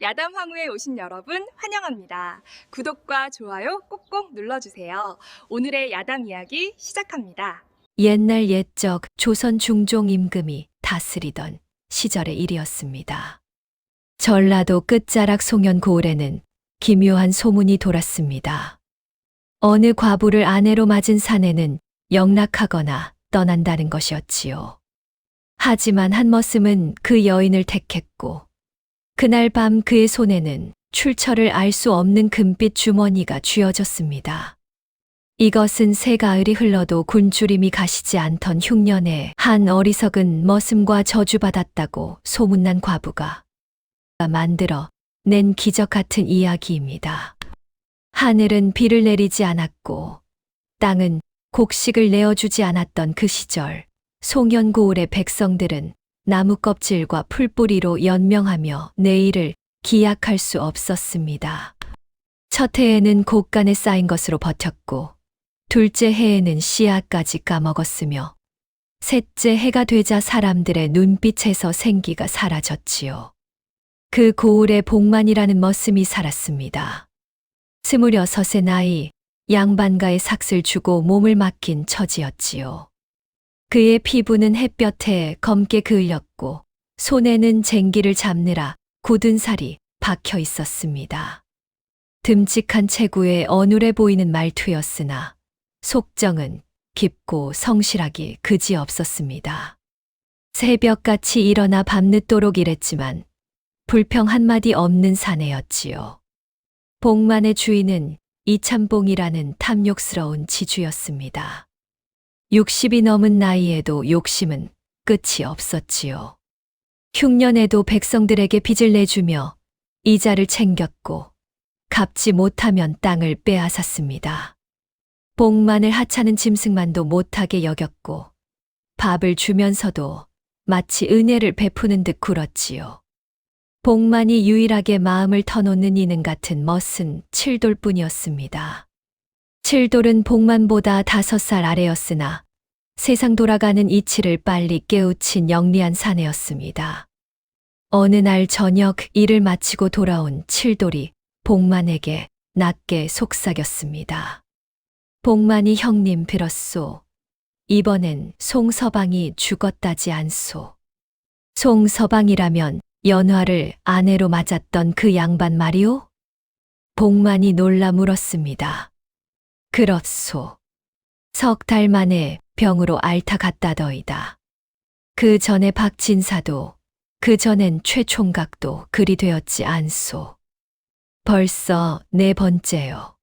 야담 황후에 오신 여러분 환영합니다. 구독과 좋아요 꼭꼭 눌러주세요. 오늘의 야담 이야기 시작합니다. 옛날 옛적 조선 중종 임금이 다스리던 시절의 일이었습니다. 전라도 끝자락 송현 고을에는 기묘한 소문이 돌았습니다. 어느 과부를 아내로 맞은 사내는 영락하거나 떠난다는 것이었지요. 하지만 한 머슴은 그 여인을 택했고 그날 밤 그의 손에는 출처를 알 수 없는 금빛 주머니가 쥐어졌습니다. 이것은 새 가을이 흘러도 굶주림이 가시지 않던 흉년에 한 어리석은 머슴과 저주받았다고 소문난 과부가 만들어 낸 기적 같은 이야기입니다. 하늘은 비를 내리지 않았고 땅은 곡식을 내어주지 않았던 그 시절 송현고을의 백성들은 나무 껍질과 풀뿌리로 연명하며 내일을 기약할 수 없었습니다. 첫 해에는 곡간에 쌓인 것으로 버텼고 둘째 해에는 씨앗까지 까먹었으며 셋째 해가 되자 사람들의 눈빛에서 생기가 사라졌지요. 그 고을에 복만이라는 머슴이 살았습니다. 26의 나이, 양반가의 삭슬 주고 몸을 맡긴 처지였지요. 그의 피부는 햇볕에 검게 그을렸고 손에는 쟁기를 잡느라 굳은 살이 박혀 있었습니다. 듬직한 체구에 어눌해 보이는 말투였으나 속정은 깊고 성실하기 그지없었습니다. 새벽같이 일어나 밤늦도록 일했지만 불평 한마디 없는 사내였지요. 복만의 주인은 이참봉이라는 탐욕스러운 지주였습니다. 60이 넘은 나이에도 욕심은 끝이 없었지요. 흉년에도 백성들에게 빚을 내주며 이자를 챙겼고 갚지 못하면 땅을 빼앗았습니다. 복만을 하찮은 짐승만도 못하게 여겼고 밥을 주면서도 마치 은혜를 베푸는 듯 굴었지요. 복만이 유일하게 마음을 터놓는 이는 같은 멋은 칠돌뿐이었습니다. 칠돌은 복만보다 5살 아래였으나 세상 돌아가는 이치를 빨리 깨우친 영리한 사내였습니다. 어느 날 저녁 일을 마치고 돌아온 칠돌이 복만에게 낮게 속삭였습니다. 복만이 형님 빌었소. 이번엔 송서방이 죽었다지 않소. 송서방이라면 연화를 아내로 맞았던 그 양반 말이오? 복만이 놀라 물었습니다. 그렇소. 석 달 만에 병으로 앓다 갔다더이다. 그 전에 박진사도 그 전엔 최총각도 그리 되었지 않소. 벌써 4번째요.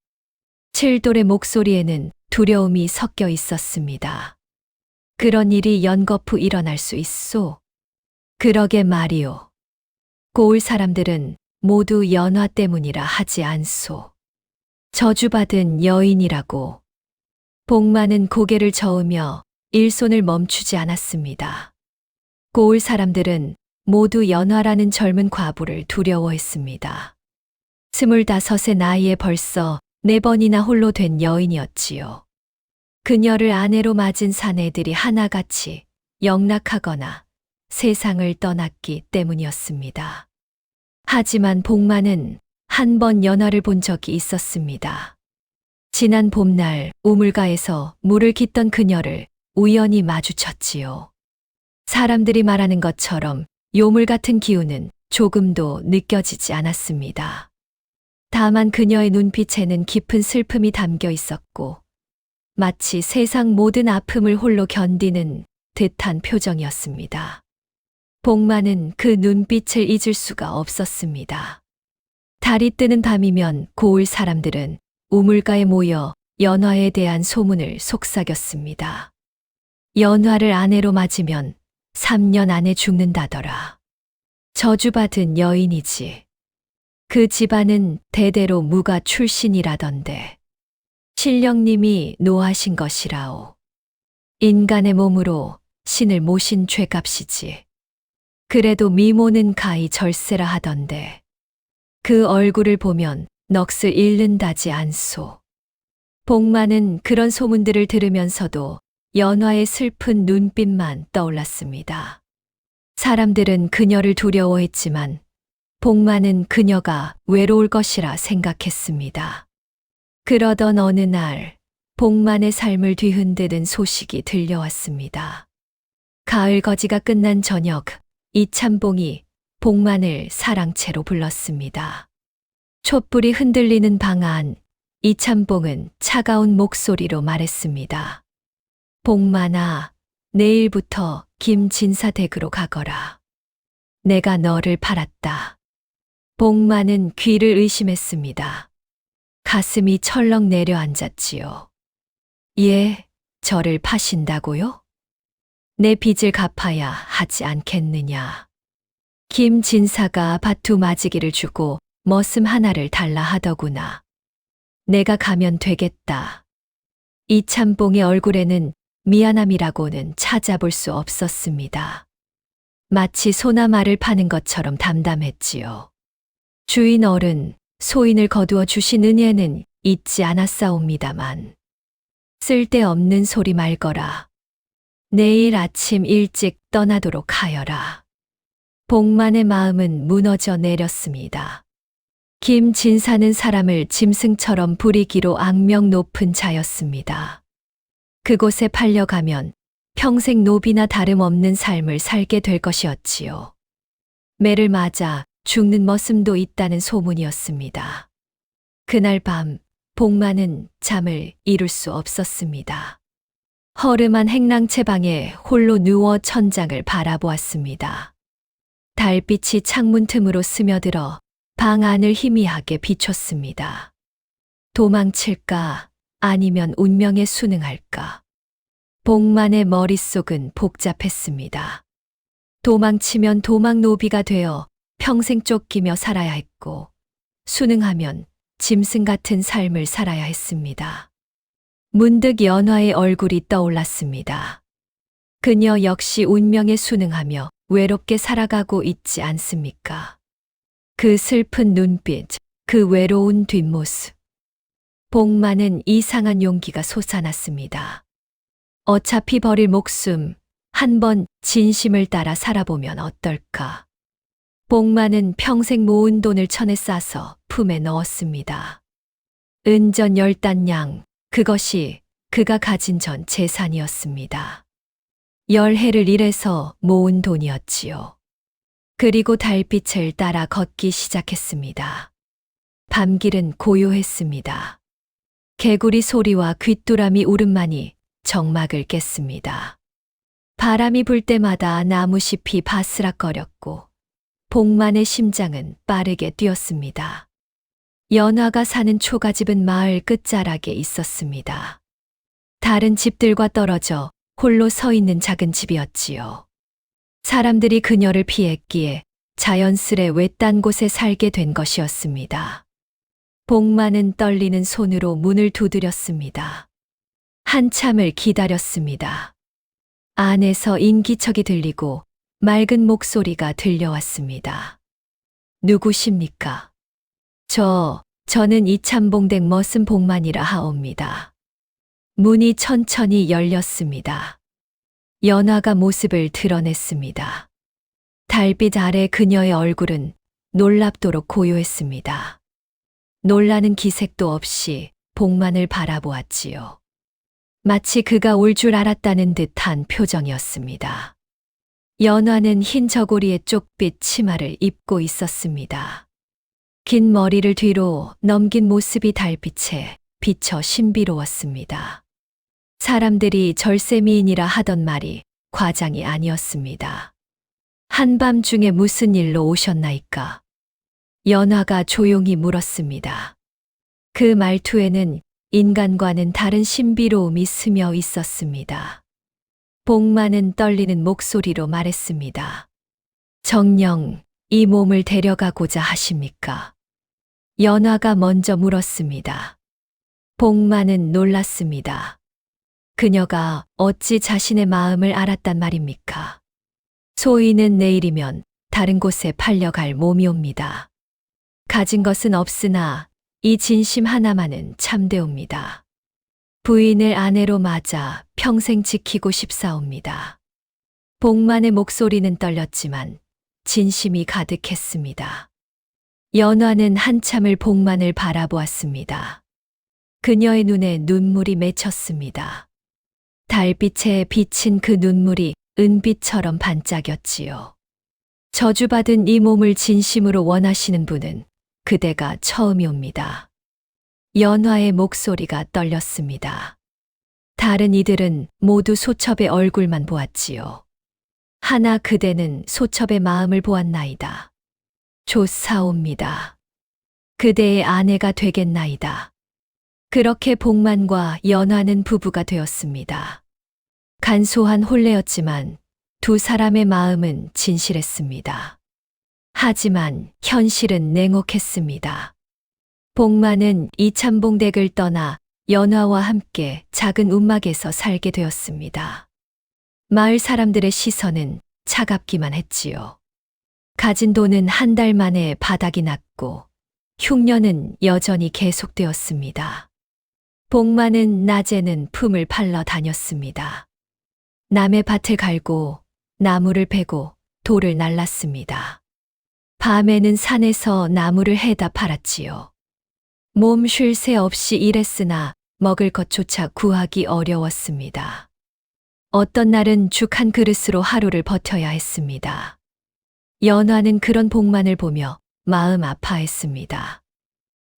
칠돌의 목소리에는 두려움이 섞여 있었습니다. 그런 일이 연거푸 일어날 수 있소. 그러게 말이오. 고을 사람들은 모두 연화 때문이라 하지 않소. 저주받은 여인이라고. 복만은 고개를 저으며 일손을 멈추지 않았습니다. 고을 사람들은 모두 연화라는 젊은 과부를 두려워했습니다. 25의 나이에 벌써 4번이나 홀로 된 여인이었지요. 그녀를 아내로 맞은 사내들이 하나같이 영락하거나 세상을 떠났기 때문이었습니다. 하지만 복만은 한 번 연화를 본 적이 있었습니다. 지난 봄날 우물가에서 물을 깃던 그녀를 우연히 마주쳤지요. 사람들이 말하는 것처럼 요물 같은 기운은 조금도 느껴지지 않았습니다. 다만 그녀의 눈빛에는 깊은 슬픔이 담겨 있었고 마치 세상 모든 아픔을 홀로 견디는 듯한 표정이었습니다. 복만은 그 눈빛을 잊을 수가 없었습니다. 달이 뜨는 밤이면 고을 사람들은 우물가에 모여 연화에 대한 소문을 속삭였습니다. 연화를 아내로 맞으면 3년 안에 죽는다더라. 저주받은 여인이지. 그 집안은 대대로 무가 출신이라던데. 신령님이 노하신 것이라오. 인간의 몸으로 신을 모신 죄값이지. 그래도 미모는 가히 절세라 하던데. 그 얼굴을 보면 넋을 잃는다지 않소. 복만은 그런 소문들을 들으면서도 연화의 슬픈 눈빛만 떠올랐습니다. 사람들은 그녀를 두려워했지만 복만은 그녀가 외로울 것이라 생각했습니다. 그러던 어느 날 복만의 삶을 뒤흔드는 소식이 들려왔습니다. 가을 거지가 끝난 저녁, 이참봉이 복만을 사랑채로 불렀습니다. 촛불이 흔들리는 방 안, 이참봉은 차가운 목소리로 말했습니다. 복만아, 내일부터 김진사 댁으로 가거라. 내가 너를 팔았다. 복만은 귀를 의심했습니다. 가슴이 철렁 내려앉았지요. 예, 저를 파신다고요? 내 빚을 갚아야 하지 않겠느냐. 김진사가 밭 2마지기를 주고 머슴 하나를 달라 하더구나. 내가 가면 되겠다. 이참봉의 얼굴에는 미안함이라고는 찾아볼 수 없었습니다. 마치 소나 말을 파는 것처럼 담담했지요. 주인 어른, 소인을 거두어 주신 은혜는 잊지 않았사옵니다만 쓸데없는 소리 말거라. 내일 아침 일찍 떠나도록 하여라. 복만의 마음은 무너져 내렸습니다. 김진사는 사람을 짐승처럼 부리기로 악명 높은 자였습니다. 그곳에 팔려가면 평생 노비나 다름없는 삶을 살게 될 것이었지요. 매를 맞아 죽는 머슴도 있다는 소문이었습니다. 그날 밤 복만은 잠을 이룰 수 없었습니다. 허름한 행랑채 방에 홀로 누워 천장을 바라보았습니다. 달빛이 창문 틈으로 스며들어 방 안을 희미하게 비췄습니다. 도망칠까 아니면 운명에 순응할까? 복만의 머릿속은 복잡했습니다. 도망치면 도망노비가 되어 평생 쫓기며 살아야 했고, 순응하면 짐승 같은 삶을 살아야 했습니다. 문득 연화의 얼굴이 떠올랐습니다. 그녀 역시 운명에 순응하며 외롭게 살아가고 있지 않습니까? 그 슬픈 눈빛, 그 외로운 뒷모습. 복만은 이상한 용기가 솟아났습니다. 어차피 버릴 목숨, 한번 진심을 따라 살아보면 어떨까? 복만은 평생 모은 돈을 천에 싸서 품에 넣었습니다. 은전 10단량, 그것이 그가 가진 전 재산이었습니다. 10해를 일해서 모은 돈이었지요. 그리고 달빛을 따라 걷기 시작했습니다. 밤길은 고요했습니다. 개구리 소리와 귀뚜라미 울음만이 정막을 깼습니다. 바람이 불 때마다 나무잎이 바스락거렸고 복만의 심장은 빠르게 뛰었습니다. 연화가 사는 초가집은 마을 끝자락에 있었습니다. 다른 집들과 떨어져 홀로 서 있는 작은 집이었지요. 사람들이 그녀를 피했기에 자연스레 외딴 곳에 살게 된 것이었습니다. 복만은 떨리는 손으로 문을 두드렸습니다. 한참을 기다렸습니다. 안에서 인기척이 들리고 맑은 목소리가 들려왔습니다. 누구십니까? 저는 이참봉댁 머슴 복만이라 하옵니다. 문이 천천히 열렸습니다. 연화가 모습을 드러냈습니다. 달빛 아래 그녀의 얼굴은 놀랍도록 고요했습니다. 놀라는 기색도 없이 복만을 바라보았지요. 마치 그가 올 줄 알았다는 듯한 표정이었습니다. 연화는 흰 저고리에 쪽빛 치마를 입고 있었습니다. 긴 머리를 뒤로 넘긴 모습이 달빛에 비쳐 신비로웠습니다. 사람들이 절세미인이라 하던 말이 과장이 아니었습니다. 한밤중에 무슨 일로 오셨나이까? 연화가 조용히 물었습니다. 그 말투에는 인간과는 다른 신비로움이 스며 있었습니다. 복만은 떨리는 목소리로 말했습니다. 정녕 이 몸을 데려가고자 하십니까? 연화가 먼저 물었습니다. 복만은 놀랐습니다. 그녀가 어찌 자신의 마음을 알았단 말입니까? 소인은 내일이면 다른 곳에 팔려갈 몸이옵니다. 가진 것은 없으나 이 진심 하나만은 참되옵니다. 부인을 아내로 맞아 평생 지키고 싶사옵니다. 복만의 목소리는 떨렸지만 진심이 가득했습니다. 연화는 한참을 복만을 바라보았습니다. 그녀의 눈에 눈물이 맺혔습니다. 달빛에 비친 그 눈물이 은빛처럼 반짝였지요. 저주받은 이 몸을 진심으로 원하시는 분은 그대가 처음이옵니다. 연화의 목소리가 떨렸습니다. 다른 이들은 모두 소첩의 얼굴만 보았지요. 하나 그대는 소첩의 마음을 보았나이다. 좋사옵니다. 그대의 아내가 되겠나이다. 그렇게 복만과 연화는 부부가 되었습니다. 간소한 혼례였지만 두 사람의 마음은 진실했습니다. 하지만 현실은 냉혹했습니다. 복만은 이참봉 댁을 떠나 연화와 함께 작은 움막에서 살게 되었습니다. 마을 사람들의 시선은 차갑기만 했지요. 가진 돈은 한 달 만에 바닥이 났고 흉년은 여전히 계속되었습니다. 복만은 낮에는 품을 팔러 다녔습니다. 남의 밭을 갈고 나무를 베고 돌을 날랐습니다. 밤에는 산에서 나무를 해다 팔았지요. 몸 쉴 새 없이 일했으나 먹을 것조차 구하기 어려웠습니다. 어떤 날은 죽 한 그릇으로 하루를 버텨야 했습니다. 연화는 그런 복만을 보며 마음 아파했습니다.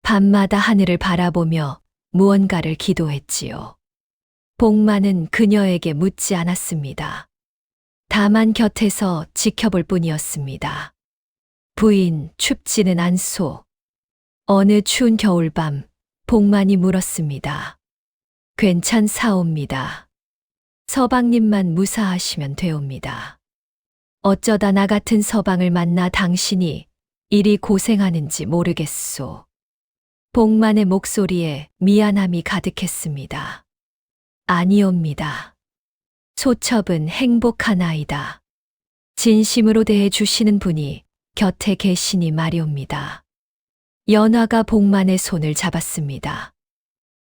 밤마다 하늘을 바라보며 무언가를 기도했지요. 복만은 그녀에게 묻지 않았습니다. 다만 곁에서 지켜볼 뿐이었습니다. 부인, 춥지는 않소. 어느 추운 겨울밤, 복만이 물었습니다. 괜찮사옵니다. 서방님만 무사하시면 되옵니다. 어쩌다 나 같은 서방을 만나 당신이 이리 고생하는지 모르겠소. 복만의 목소리에 미안함이 가득했습니다. 아니옵니다. 소첩은 행복하나이다. 진심으로 대해 주시는 분이 곁에 계시니 말이옵니다. 연화가 복만의 손을 잡았습니다.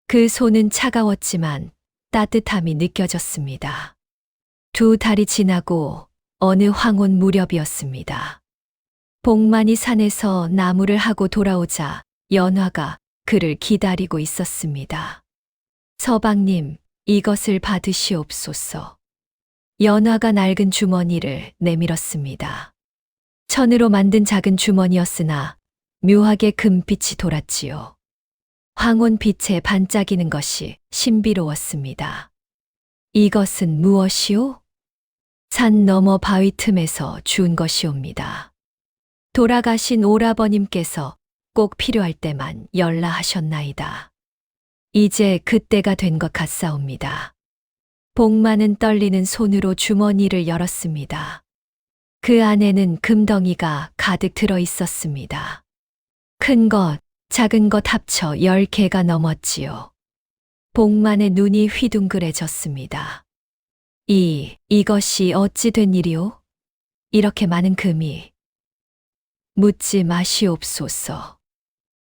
그 손은 차가웠지만 따뜻함이 느껴졌습니다. 두 달이 지나고 어느 황혼 무렵이었습니다. 복만이 산에서 나무를 하고 돌아오자 연화가 그를 기다리고 있었습니다. 서방님, 이것을 받으시옵소서. 연화가 낡은 주머니를 내밀었습니다. 천으로 만든 작은 주머니였으나 묘하게 금빛이 돌았지요. 황혼빛에 반짝이는 것이 신비로웠습니다. 이것은 무엇이오? 산 너머 바위 틈에서 주운 것이옵니다. 돌아가신 오라버님께서 꼭 필요할 때만 연락하셨나이다. 이제 그때가 된 것 같사옵니다. 복만은 떨리는 손으로 주머니를 열었습니다. 그 안에는 금덩이가 가득 들어 있었습니다. 큰 것, 작은 것 합쳐 10개가 넘었지요. 복만의 눈이 휘둥그레졌습니다. 이것이 어찌 된 일이오? 이렇게 많은 금이. 묻지 마시옵소서.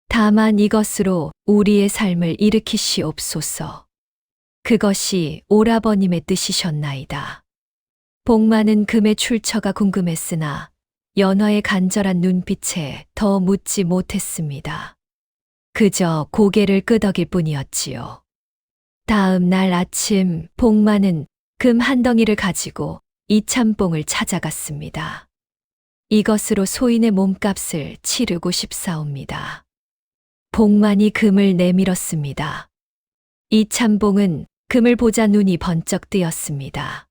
다만 이것으로 우리의 삶을 일으키시옵소서. 그것이 오라버님의 뜻이셨나이다. 복만은 금의 출처가 궁금했으나 연화의 간절한 눈빛에 더 묻지 못했습니다. 그저 고개를 끄덕일 뿐이었지요. 다음 날 아침 복만은 금 한 덩이를 가지고 이참봉을 찾아갔습니다. 이것으로 소인의 몸값을 치르고 싶사옵니다. 복만이 금을 내밀었습니다. 이참봉은 금을 보자 눈이 번쩍 뜨였습니다.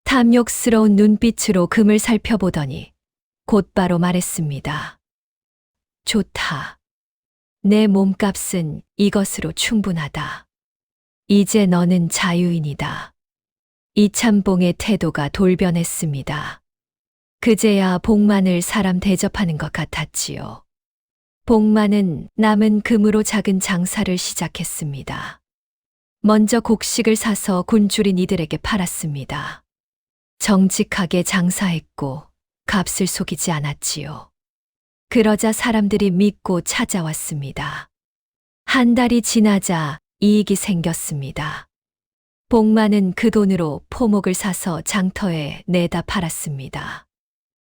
탐욕스러운 눈빛으로 금을 살펴보더니 곧바로 말했습니다. 좋다. 내 몸값은 이것으로 충분하다. 이제 너는 자유인이다. 이참봉의 태도가 돌변했습니다. 그제야 복만을 사람 대접하는 것 같았지요. 복만은 남은 금으로 작은 장사를 시작했습니다. 먼저 곡식을 사서 굶주린 이들에게 팔았습니다. 정직하게 장사했고 값을 속이지 않았지요. 그러자 사람들이 믿고 찾아왔습니다. 한 달이 지나자 이익이 생겼습니다. 복만은 그 돈으로 포목을 사서 장터에 내다 팔았습니다.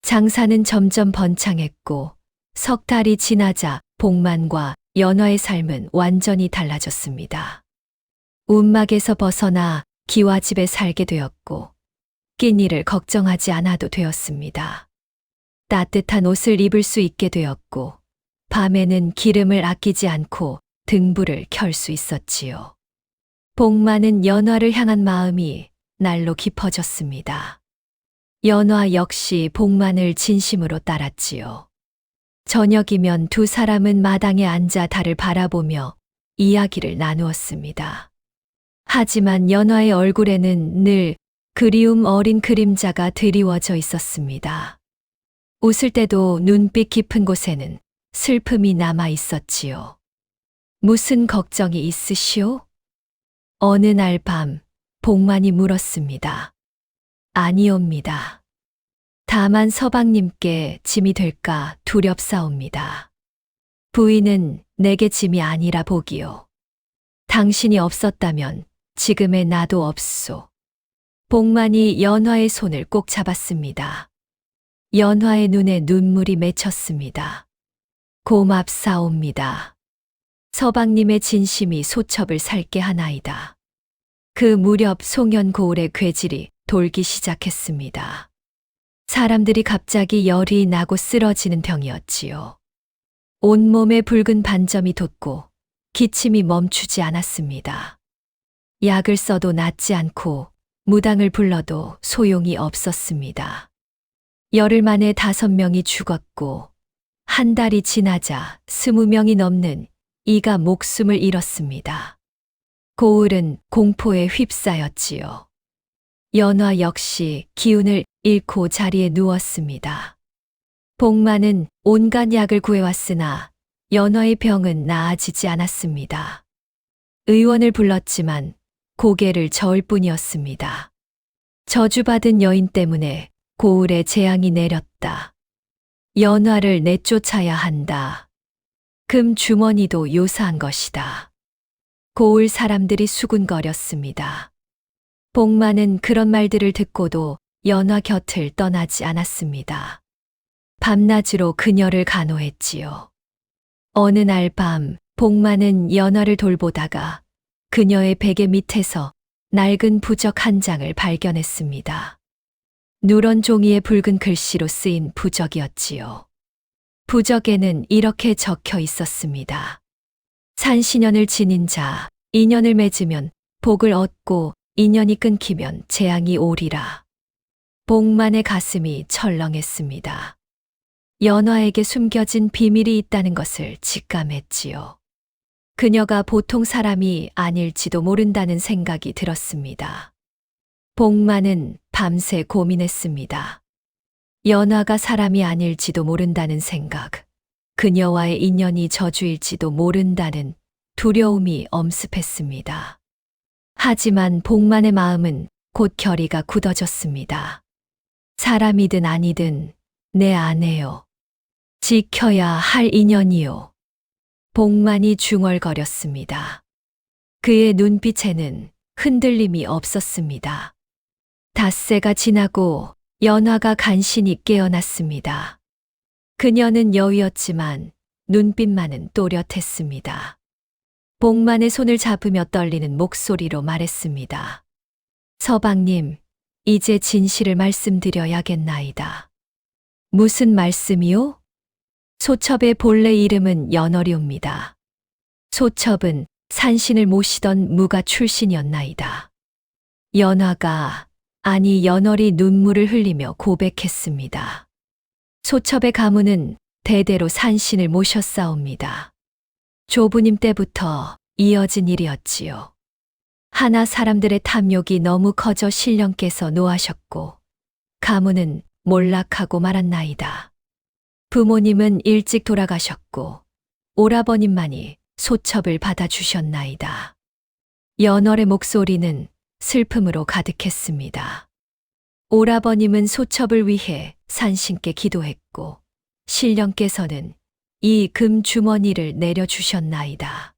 장사는 점점 번창했고 석 달이 지나자 복만과 연화의 삶은 완전히 달라졌습니다. 움막에서 벗어나 기와집에 살게 되었고 끼니를 걱정하지 않아도 되었습니다. 따뜻한 옷을 입을 수 있게 되었고 밤에는 기름을 아끼지 않고 등불을 켤 수 있었지요. 복만은 연화를 향한 마음이 날로 깊어졌습니다. 연화 역시 복만을 진심으로 따랐지요. 저녁이면 두 사람은 마당에 앉아 달을 바라보며 이야기를 나누었습니다. 하지만 연화의 얼굴에는 늘 그리움 어린 그림자가 드리워져 있었습니다. 웃을 때도 눈빛 깊은 곳에는 슬픔이 남아 있었지요. 무슨 걱정이 있으시오? 어느 날 밤 복만이 물었습니다. 아니옵니다. 다만 서방님께 짐이 될까 두렵사옵니다. 부인은 내게 짐이 아니라 복이요. 당신이 없었다면 지금의 나도 없소. 복만이 연화의 손을 꼭 잡았습니다. 연화의 눈에 눈물이 맺혔습니다. 고맙사옵니다. 서방님의 진심이 소첩을 살게 하나이다. 그 무렵 송연 고을의 괴질이 돌기 시작했습니다. 사람들이 갑자기 열이 나고 쓰러지는 병이었지요. 온몸에 붉은 반점이 돋고 기침이 멈추지 않았습니다. 약을 써도 낫지 않고 무당을 불러도 소용이 없었습니다. 열흘 만에 5명이 죽었고 한 달이 지나자 20명이 넘는 이가 목숨을 잃었습니다. 고을은 공포에 휩싸였지요. 연화 역시 기운을 잃고 자리에 누웠습니다. 복만은 온갖 약을 구해왔으나 연화의 병은 나아지지 않았습니다. 의원을 불렀지만 고개를 저을 뿐이었습니다. 저주받은 여인 때문에 고을에 재앙이 내렸다. 연화를 내쫓아야 한다. 금 주머니도 요사한 것이다. 고을 사람들이 수군거렸습니다. 복만은 그런 말들을 듣고도 연화 곁을 떠나지 않았습니다. 밤낮으로 그녀를 간호했지요. 어느 날 밤 복만은 연화를 돌보다가 그녀의 베개 밑에서 낡은 부적 한 장을 발견했습니다. 누런 종이에 붉은 글씨로 쓰인 부적이었지요. 부적에는 이렇게 적혀 있었습니다. 산신연을 지닌 자, 인연을 맺으면 복을 얻고 인연이 끊기면 재앙이 오리라. 복만의 가슴이 철렁했습니다. 연화에게 숨겨진 비밀이 있다는 것을 직감했지요. 그녀가 보통 사람이 아닐지도 모른다는 생각이 들었습니다. 복만은 밤새 고민했습니다. 연화가 사람이 아닐지도 모른다는 생각, 그녀와의 인연이 저주일지도 모른다는 두려움이 엄습했습니다. 하지만 복만의 마음은 곧 결의가 굳어졌습니다. 사람이든 아니든 내 아내요. 지켜야 할 인연이요. 복만이 중얼거렸습니다. 그의 눈빛에는 흔들림이 없었습니다. 닷새가 지나고 연화가 간신히 깨어났습니다. 그녀는 여위였지만 눈빛만은 또렷했습니다. 복만의 손을 잡으며 떨리는 목소리로 말했습니다. 서방님, 이제 진실을 말씀드려야겠나이다. 무슨 말씀이요? 소첩의 본래 이름은 연월이옵니다. 소첩은 산신을 모시던 무가 출신이었나이다. 연화가, 아니 연월이 눈물을 흘리며 고백했습니다. 소첩의 가문은 대대로 산신을 모셨사옵니다. 조부님 때부터 이어진 일이었지요. 하나 사람들의 탐욕이 너무 커져 신령께서 노하셨고 가문은 몰락하고 말았나이다. 부모님은 일찍 돌아가셨고 오라버님만이 소첩을 받아주셨나이다. 연월의 목소리는 슬픔으로 가득했습니다. 오라버님은 소첩을 위해 산신께 기도했고 신령께서는 이 금 주머니를 내려주셨나이다.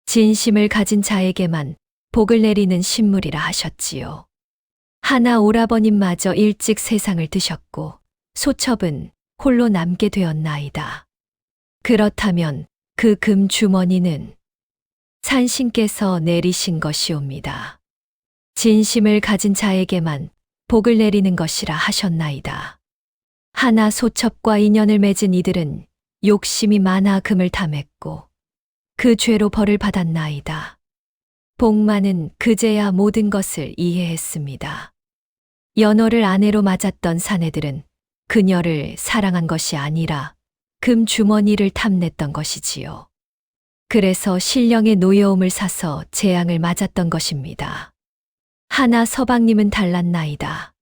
진심을 가진 자에게만 복을 내리는 신물이라 하셨지요. 하나 오라버님마저 일찍 세상을 드셨고 소첩은 홀로 남게 되었나이다. 그렇다면 그 금 주머니는 산신께서 내리신 것이옵니다. 진심을 가진 자에게만 복을 내리는 것이라 하셨나이다. 하나 소첩과 인연을 맺은 이들은 욕심이 많아 금을 탐했고 그 죄로 벌을 받았나이다. 복만은 그제야 모든 것을 이해했습니다. 연호를 아내로 맞았던 사내들은 그녀를 사랑한 것이 아니라 금 주머니를 탐냈던 것이지요. 그래서 신령의 노여움을 사서 재앙을 맞았던 것입니다. 하나 서방님은 달랐나이다.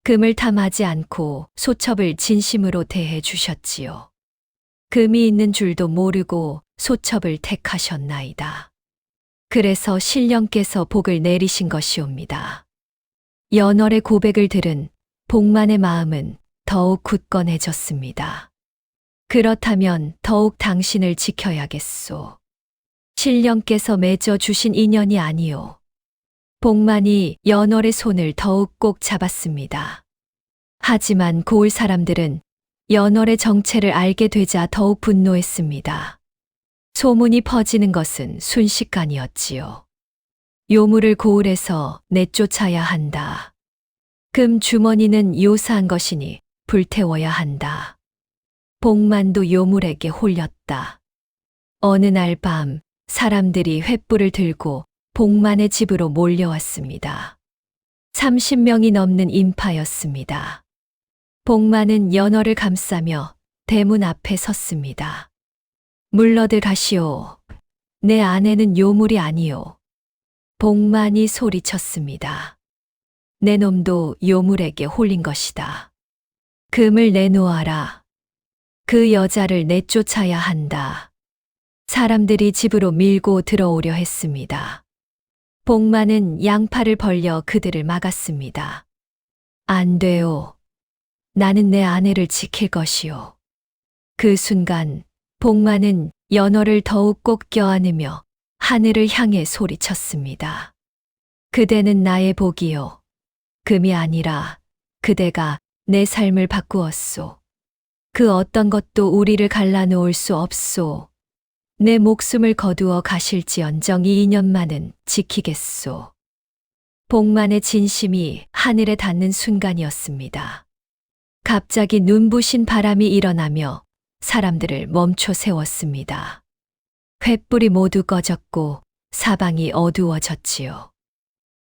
금을 탐하지 않고 소첩을 진심으로 대해 주셨지요. 금이 있는 줄도 모르고 소첩을 택하셨나이다. 그래서 신령께서 복을 내리신 것이옵니다. 연월의 고백을 들은 복만의 마음은 더욱 굳건해졌습니다. 그렇다면 더욱 당신을 지켜야겠소. 신령께서 맺어 주신 인연이 아니오. 복만이 연월의 손을 더욱 꼭 잡았습니다. 하지만 고을 사람들은 연월의 정체를 알게 되자 더욱 분노했습니다. 소문이 퍼지는 것은 순식간이었지요. 요물을 고을에서 내쫓아야 한다. 금 주머니는 요사한 것이니 불태워야 한다. 복만도 요물에게 홀렸다. 어느 날 밤 사람들이 횃불을 들고 복만의 집으로 몰려왔습니다. 30명이 넘는 인파였습니다. 복만은 연월을 감싸며 대문 앞에 섰습니다. 물러들 가시오. 내 아내는 요물이 아니오. 복만이 소리쳤습니다. 내 놈도 요물에게 홀린 것이다. 금을 내놓아라. 그 여자를 내쫓아야 한다. 사람들이 집으로 밀고 들어오려 했습니다. 복만은 양팔을 벌려 그들을 막았습니다. 안 돼요. 나는 내 아내를 지킬 것이오. 그 순간 복만은 연월을 더욱 꼭 껴안으며 하늘을 향해 소리쳤습니다. 그대는 나의 복이요. 금이 아니라 그대가 내 삶을 바꾸었소. 그 어떤 것도 우리를 갈라놓을 수 없소. 내 목숨을 거두어 가실지언정 이 인연만은 지키겠소. 복만의 진심이 하늘에 닿는 순간이었습니다. 갑자기 눈부신 바람이 일어나며 사람들을 멈춰 세웠습니다. 횃불이 모두 꺼졌고 사방이 어두워졌지요.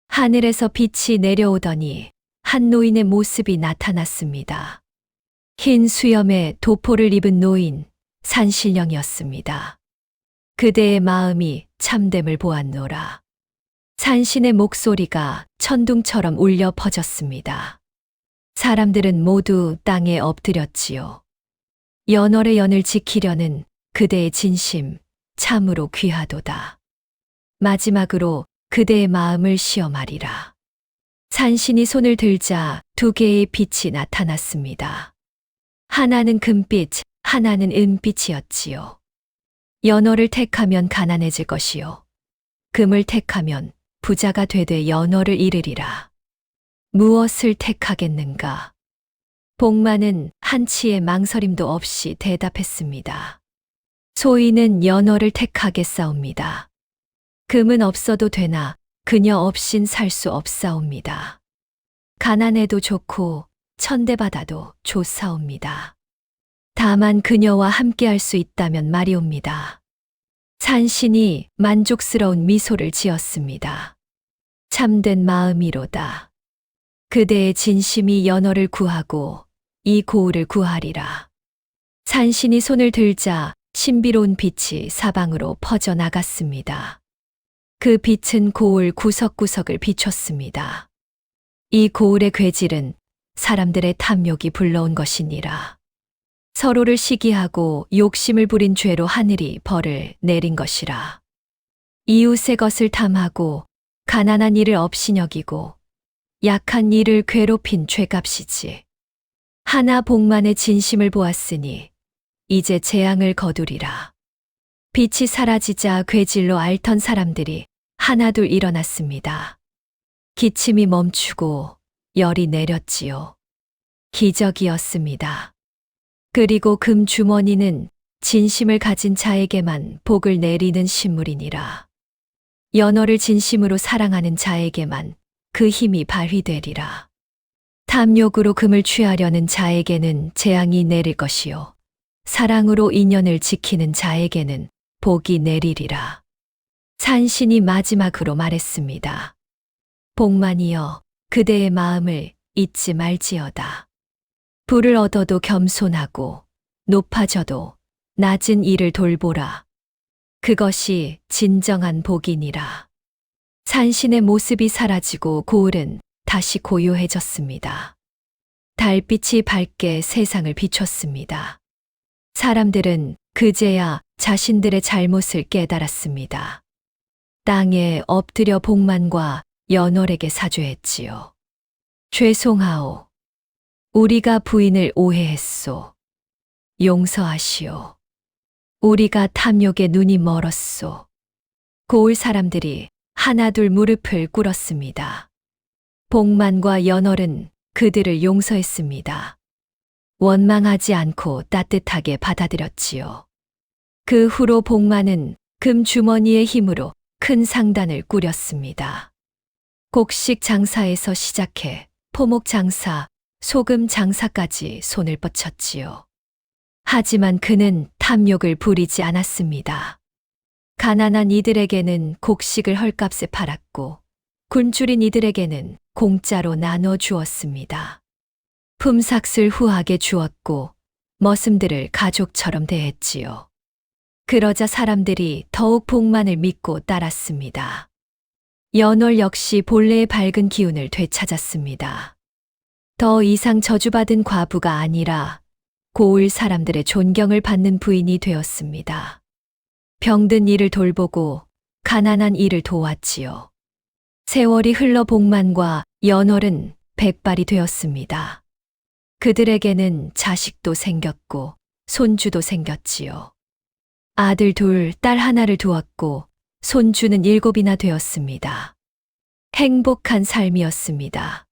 하늘에서 빛이 내려오더니 한 노인의 모습이 나타났습니다. 흰 수염에 도포를 입은 노인, 산신령이었습니다. 그대의 마음이 참됨을 보았노라. 산신의 목소리가 천둥처럼 울려 퍼졌습니다. 사람들은 모두 땅에 엎드렸지요. 연월의 연을 지키려는 그대의 진심, 참으로 귀하도다. 마지막으로 그대의 마음을 시험하리라. 산신이 손을 들자 두 개의 빛이 나타났습니다. 하나는 금빛, 하나는 은빛이었지요. 연월을 택하면 가난해질 것이요. 금을 택하면 부자가 되되 연월을 이르리라. 무엇을 택하겠는가? 복만은 한치의 망설임도 없이 대답했습니다. 소인은 연월을 택하겠사옵니다. 금은 없어도 되나 그녀 없인 살 수 없사옵니다. 가난해도 좋고 천대받아도 좋사옵니다. 다만 그녀와 함께할 수 있다면 말이옵니다. 산신이 만족스러운 미소를 지었습니다. 참된 마음이로다. 그대의 진심이 연월을 구하고 이 고을을 구하리라. 산신이 손을 들자 신비로운 빛이 사방으로 퍼져나갔습니다. 그 빛은 고을 구석구석을 비췄습니다. 이 고을의 괴질은 사람들의 탐욕이 불러온 것이니라. 서로를 시기하고 욕심을 부린 죄로 하늘이 벌을 내린 것이라. 이웃의 것을 탐하고 가난한 이를 업신여기고 약한 이를 괴롭힌 죄값이지. 하나 복만의 진심을 보았으니 이제 재앙을 거두리라. 빛이 사라지자 괴질로 앓던 사람들이 하나둘 일어났습니다. 기침이 멈추고 열이 내렸지요. 기적이었습니다. 그리고 금 주머니는 진심을 가진 자에게만 복을 내리는 신물이니라. 연어를 진심으로 사랑하는 자에게만 그 힘이 발휘되리라. 탐욕으로 금을 취하려는 자에게는 재앙이 내릴 것이요. 사랑으로 인연을 지키는 자에게는 복이 내리리라. 산신이 마지막으로 말했습니다. 복만이여, 그대의 마음을 잊지 말지어다. 부를 얻어도 겸손하고 높아져도 낮은 일을 돌보라. 그것이 진정한 복이니라. 산신의 모습이 사라지고 고을은 다시 고요해졌습니다. 달빛이 밝게 세상을 비췄습니다. 사람들은 그제야 자신들의 잘못을 깨달았습니다. 땅에 엎드려 복만과 연월에게 사죄했지요. 죄송하오. 우리가 부인을 오해했소. 용서하시오. 우리가 탐욕에 눈이 멀었소. 고을 사람들이 하나둘 무릎을 꿇었습니다. 복만과 연월은 그들을 용서했습니다. 원망하지 않고 따뜻하게 받아들였지요. 그 후로 복만은 금 주머니의 힘으로 큰 상단을 꾸렸습니다. 곡식 장사에서 시작해 포목 장사, 소금 장사까지 손을 뻗쳤지요. 하지만 그는 탐욕을 부리지 않았습니다. 가난한 이들에게는 곡식을 헐값에 팔았고 굶주린 이들에게는 공짜로 나눠 주었습니다. 품삯을 후하게 주었고 머슴들을 가족처럼 대했지요. 그러자 사람들이 더욱 복만을 믿고 따랐습니다. 연월 역시 본래의 밝은 기운을 되찾았습니다. 더 이상 저주받은 과부가 아니라 고을 사람들의 존경을 받는 부인이 되었습니다. 병든 이를 돌보고 가난한 이를 도왔지요. 세월이 흘러 복만과 연월은 백발이 되었습니다. 그들에게는 자식도 생겼고 손주도 생겼지요. 아들 둘, 딸 하나를 두었고 손주는 7이나 되었습니다. 행복한 삶이었습니다.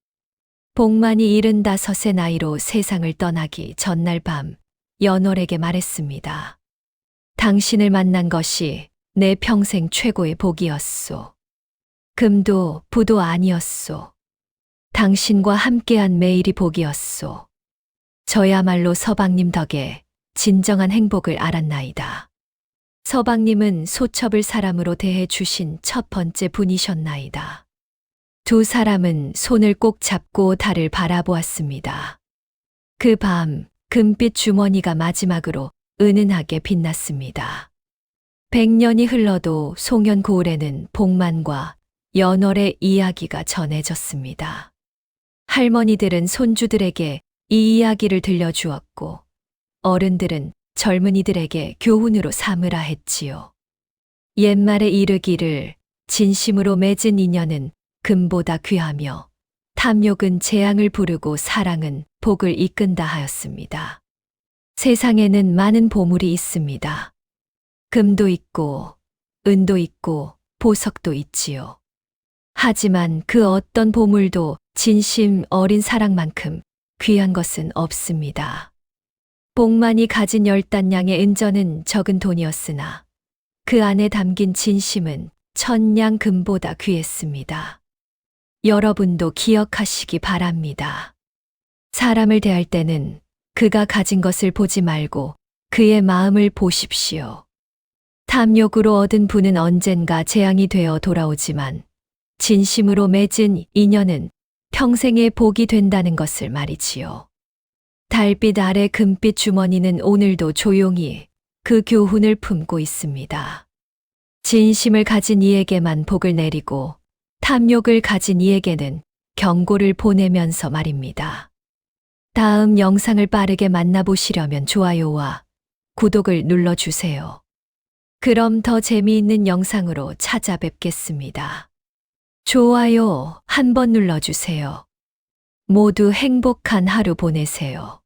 복만이 75의 나이로 세상을 떠나기 전날 밤 연월에게 말했습니다. 당신을 만난 것이 내 평생 최고의 복이었소. 금도 부도 아니었소. 당신과 함께한 매일이 복이었소. 저야말로 서방님 덕에 진정한 행복을 알았나이다. 서방님은 소첩을 사람으로 대해 주신 첫 번째 분이셨나이다. 두 사람은 손을 꼭 잡고 달을 바라보았습니다. 그 밤 금빛 주머니가 마지막으로 은은하게 빛났습니다. 100년이 흘러도 송연 고을에는 복만과 연월의 이야기가 전해졌습니다. 할머니들은 손주들에게 이 이야기를 들려주었고 어른들은 젊은이들에게 교훈으로 삼으라 했지요. 옛말에 이르기를 진심으로 맺은 인연은 금보다 귀하며 탐욕은 재앙을 부르고 사랑은 복을 이끈다 하였습니다. 세상에는 많은 보물이 있습니다. 금도 있고 은도 있고 보석도 있지요. 하지만 그 어떤 보물도 진심 어린 사랑만큼 귀한 것은 없습니다. 복만이 가진 10단량의 은전은 적은 돈이었으나 그 안에 담긴 진심은 1000냥 금보다 귀했습니다. 여러분도 기억하시기 바랍니다. 사람을 대할 때는 그가 가진 것을 보지 말고 그의 마음을 보십시오. 탐욕으로 얻은 부는 언젠가 재앙이 되어 돌아오지만 진심으로 맺은 인연은 평생의 복이 된다는 것을 말이지요. 달빛 아래 금빛 주머니는 오늘도 조용히 그 교훈을 품고 있습니다. 진심을 가진 이에게만 복을 내리고 탐욕을 가진 이에게는 경고를 보내면서 말입니다. 다음 영상을 빠르게 만나보시려면 좋아요와 구독을 눌러주세요. 그럼 더 재미있는 영상으로 찾아뵙겠습니다. 좋아요 한번 눌러주세요. 모두 행복한 하루 보내세요.